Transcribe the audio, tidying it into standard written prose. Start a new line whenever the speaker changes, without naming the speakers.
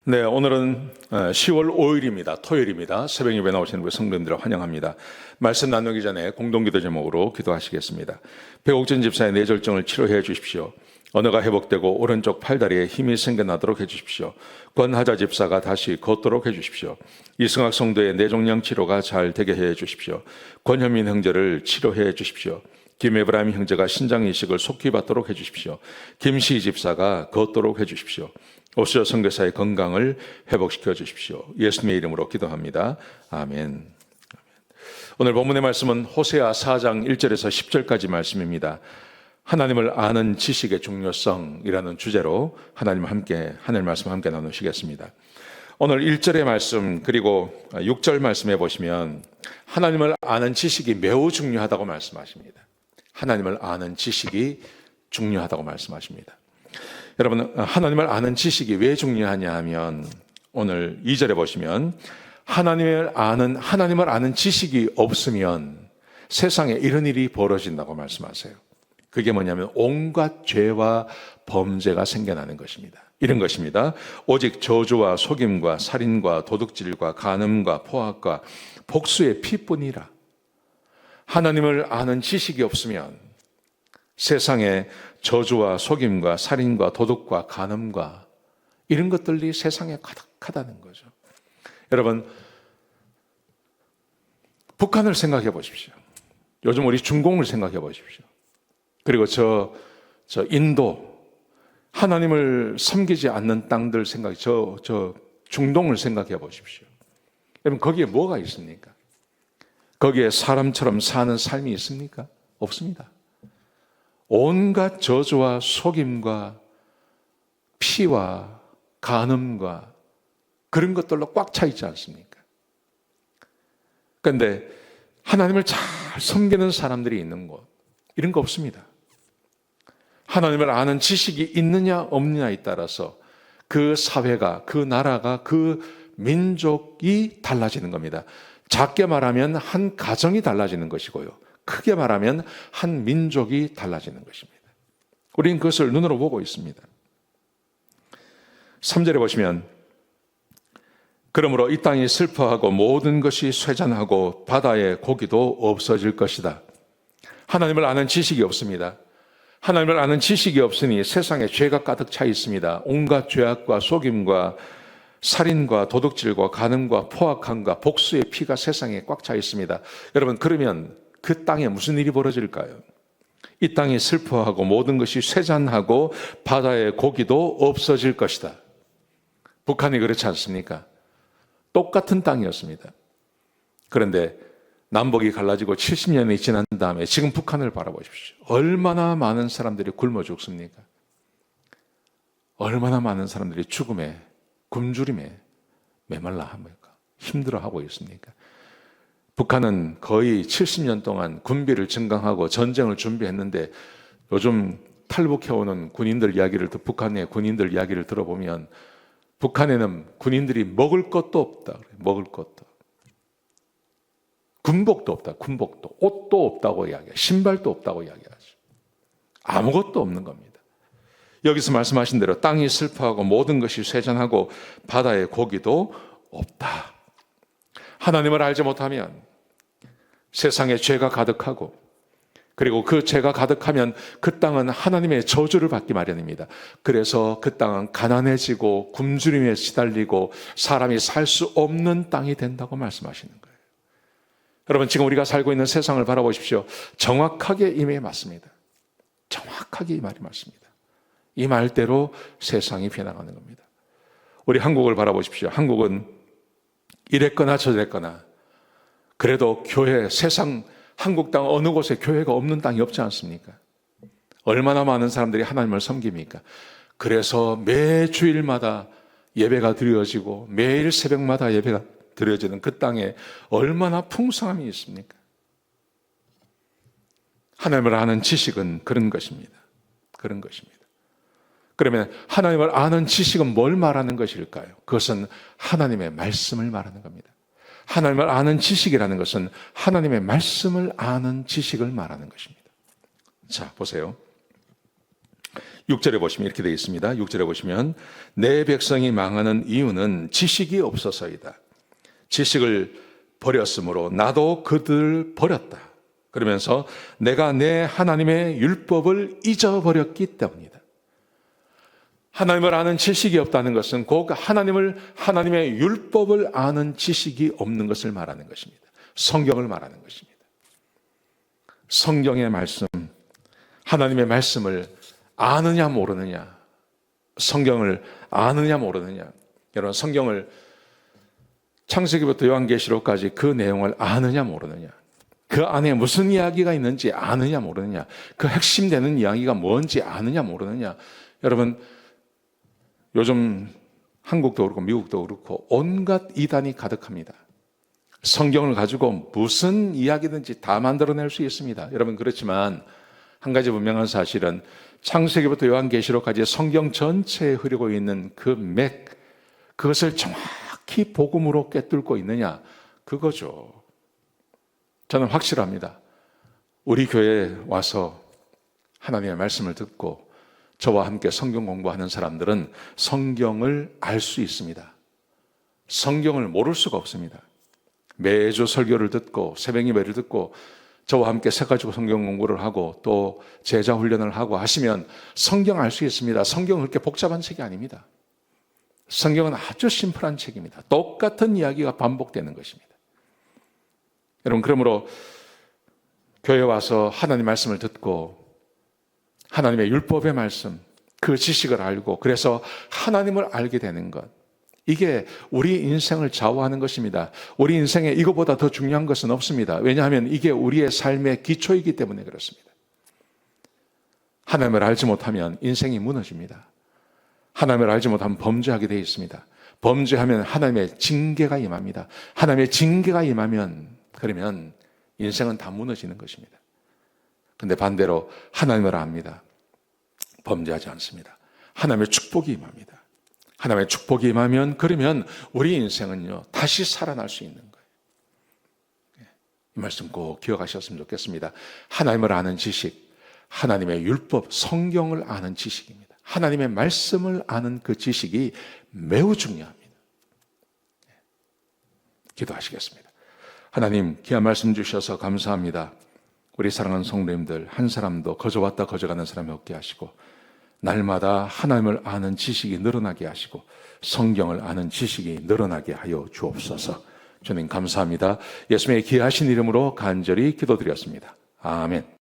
네, 오늘은 10월 5일입니다. 토요일입니다. 새벽 예배 나오시는 우리 성도님들을 환영합니다. 말씀 나누기 전에 공동기도 제목으로 기도하시겠습니다. 백옥진 집사의 뇌졸중을 치료해 주십시오. 언어가 회복되고 오른쪽 팔다리에 힘이 생겨나도록 해주십시오. 권하자 집사가 다시 걷도록 해주십시오. 이승학 성도의 뇌종양 치료가 잘 되게 해 주십시오. 권현민 형제를 치료해 주십시오. 김에브라임 형제가 신장 이식을 속히 받도록 해주십시오. 김시 집사가 걷도록 해주십시오. 오스저 선교사의 건강을 회복시켜 주십시오. 예수님의 이름으로 기도합니다. 아멘. 오늘 본문의 말씀은 호세아 4장 1절에서 10절까지 말씀입니다. 하나님을 아는 지식의 중요성이라는 주제로 하나님 말씀 함께 나누시겠습니다. 오늘 1절의 말씀 그리고 6절 말씀해 보시면 하나님을 아는 지식이 매우 중요하다고 말씀하십니다. 하나님을 아는 지식이 중요하다고 말씀하십니다. 여러분, 하나님을 아는 지식이 왜 중요하냐 하면 오늘 2절에 보시면 하나님을 아는 지식이 없으면 세상에 이런 일이 벌어진다고 말씀하세요. 그게 뭐냐면 온갖 죄와 범죄가 생겨나는 것입니다. 이런 것입니다. 오직 저주와 속임과 살인과 도둑질과 간음과 포악과 복수의 피뿐이라. 하나님을 아는 지식이 없으면 세상에 저주와 속임과 살인과 도둑과 간음과 이런 것들이 세상에 가득하다는 거죠. 여러분, 북한을 생각해 보십시오. 요즘 우리 중공을 생각해 보십시오. 그리고 저 인도, 하나님을 섬기지 않는 땅들 저 중동을 생각해 보십시오. 여러분, 거기에 뭐가 있습니까? 거기에 사람처럼 사는 삶이 있습니까? 없습니다. 온갖 저주와 속임과 피와 간음과 그런 것들로 꽉 차 있지 않습니까? 그런데 하나님을 잘 섬기는 사람들이 있는 곳, 이런 거 없습니다. 하나님을 아는 지식이 있느냐 없느냐에 따라서 그 사회가, 그 나라가, 그 민족이 달라지는 겁니다. 작게 말하면 한 가정이 달라지는 것이고요. 크게 말하면 한 민족이 달라지는 것입니다. 우리는 그것을 눈으로 보고 있습니다. 3절에 보시면 그러므로 이 땅이 슬퍼하고 모든 것이 쇠잔하고 바다의 고기도 없어질 것이다. 하나님을 아는 지식이 없습니다. 하나님을 아는 지식이 없으니 세상에 죄가 가득 차 있습니다. 온갖 죄악과 속임과 살인과 도둑질과 간음과 포악함과 복수의 피가 세상에 꽉 차 있습니다. 여러분, 그러면 그 땅에 무슨 일이 벌어질까요? 이 땅이 슬퍼하고 모든 것이 쇠잔하고 바다의 고기도 없어질 것이다. 북한이 그렇지 않습니까? 똑같은 땅이었습니다. 그런데 남북이 갈라지고 70년이 지난 다음에 지금 북한을 바라보십시오. 얼마나 많은 사람들이 굶어 죽습니까? 얼마나 많은 사람들이 죽음에, 굶주림에 메말라 합니까? 힘들어하고 있습니까? 북한은 거의 70년 동안 군비를 증강하고 전쟁을 준비했는데 요즘 탈북해오는 북한의 군인들 이야기를 들어보면 북한에는 군인들이 먹을 것도 없다. 먹을 것도. 군복도 없다. 군복도. 옷도 없다고 이야기해요. 신발도 없다고 이야기하죠. 아무것도 없는 겁니다. 여기서 말씀하신 대로 땅이 슬퍼하고 모든 것이 쇠잔하고 바다의 고기도 없다. 하나님을 알지 못하면 세상에 죄가 가득하고 그리고 그 죄가 가득하면 그 땅은 하나님의 저주를 받기 마련입니다. 그래서 그 땅은 가난해지고 굶주림에 시달리고 사람이 살 수 없는 땅이 된다고 말씀하시는 거예요. 여러분, 지금 우리가 살고 있는 세상을 바라보십시오. 정확하게 이 말이 맞습니다. 정확하게 이 말이 맞습니다. 이 말대로 세상이 변해가는 겁니다. 우리 한국을 바라보십시오. 한국은 이랬거나 저랬거나 그래도 교회, 세상 한국 땅 어느 곳에 교회가 없는 땅이 없지 않습니까? 얼마나 많은 사람들이 하나님을 섬깁니까? 그래서 매 주일마다 예배가 드려지고 매일 새벽마다 예배가 드려지는 그 땅에 얼마나 풍성함이 있습니까? 하나님을 아는 지식은 그런 것입니다. 그런 것입니다. 그러면 하나님을 아는 지식은 뭘 말하는 것일까요? 그것은 하나님의 말씀을 말하는 겁니다. 하나님을 아는 지식이라는 것은 하나님의 말씀을 아는 지식을 말하는 것입니다. 자, 보세요. 6절에 보시면 이렇게 되어 있습니다. 6절에 보시면 내 백성이 망하는 이유는 지식이 없어서이다. 지식을 버렸으므로 나도 그들을 버렸다. 그러면서 내가 내 하나님의 율법을 잊어버렸기 때문이다. 하나님을 아는 지식이 없다는 것은 곧 하나님의 율법을 아는 지식이 없는 것을 말하는 것입니다. 성경을 말하는 것입니다. 성경의 말씀, 하나님의 말씀을 아느냐 모르느냐, 성경을 아느냐 모르느냐. 여러분, 성경을 창세기부터 요한계시록까지 그 내용을 아느냐 모르느냐, 그 안에 무슨 이야기가 있는지 아느냐 모르느냐, 그 핵심되는 이야기가 뭔지 아느냐 모르느냐. 여러분, 요즘 한국도 그렇고 미국도 그렇고 온갖 이단이 가득합니다. 성경을 가지고 무슨 이야기든지 다 만들어낼 수 있습니다. 여러분, 그렇지만 한 가지 분명한 사실은 창세기부터 요한계시록까지 성경 전체에 흐르고 있는 그 맥, 그것을 정확히 복음으로 꿰뚫고 있느냐, 그거죠. 저는 확실합니다. 우리 교회에 와서 하나님의 말씀을 듣고 저와 함께 성경 공부하는 사람들은 성경을 알 수 있습니다. 성경을 모를 수가 없습니다. 매주 설교를 듣고 새벽 예배를 듣고 저와 함께 서가지고 성경 공부를 하고 또 제자 훈련을 하고 하시면 성경 알 수 있습니다. 성경은 그렇게 복잡한 책이 아닙니다. 성경은 아주 심플한 책입니다. 똑같은 이야기가 반복되는 것입니다. 여러분, 그러므로 교회에 와서 하나님 말씀을 듣고 하나님의 율법의 말씀, 그 지식을 알고 그래서 하나님을 알게 되는 것, 이게 우리 인생을 좌우하는 것입니다. 우리 인생에 이거보다 더 중요한 것은 없습니다. 왜냐하면 이게 우리의 삶의 기초이기 때문에 그렇습니다. 하나님을 알지 못하면 인생이 무너집니다. 하나님을 알지 못하면 범죄하게 되어 있습니다. 범죄하면 하나님의 징계가 임합니다. 하나님의 징계가 임하면 그러면 인생은 다 무너지는 것입니다. 그런데 반대로 하나님을 압니다. 범죄하지 않습니다. 하나님의 축복이 임합니다. 하나님의 축복이 임하면 그러면 우리 인생은요 다시 살아날 수 있는 거예요. 이 말씀 꼭 기억하셨으면 좋겠습니다. 하나님을 아는 지식, 하나님의 율법, 성경을 아는 지식입니다. 하나님의 말씀을 아는 그 지식이 매우 중요합니다. 기도하시겠습니다. 하나님, 귀한 말씀 주셔서 감사합니다. 우리 사랑하는 성도님들 한 사람도 거저 왔다 거저 가는 사람이 없게 하시고 날마다 하나님을 아는 지식이 늘어나게 하시고 성경을 아는 지식이 늘어나게 하여 주옵소서. 주님 감사합니다. 예수님의 귀하신 이름으로 간절히 기도드렸습니다. 아멘.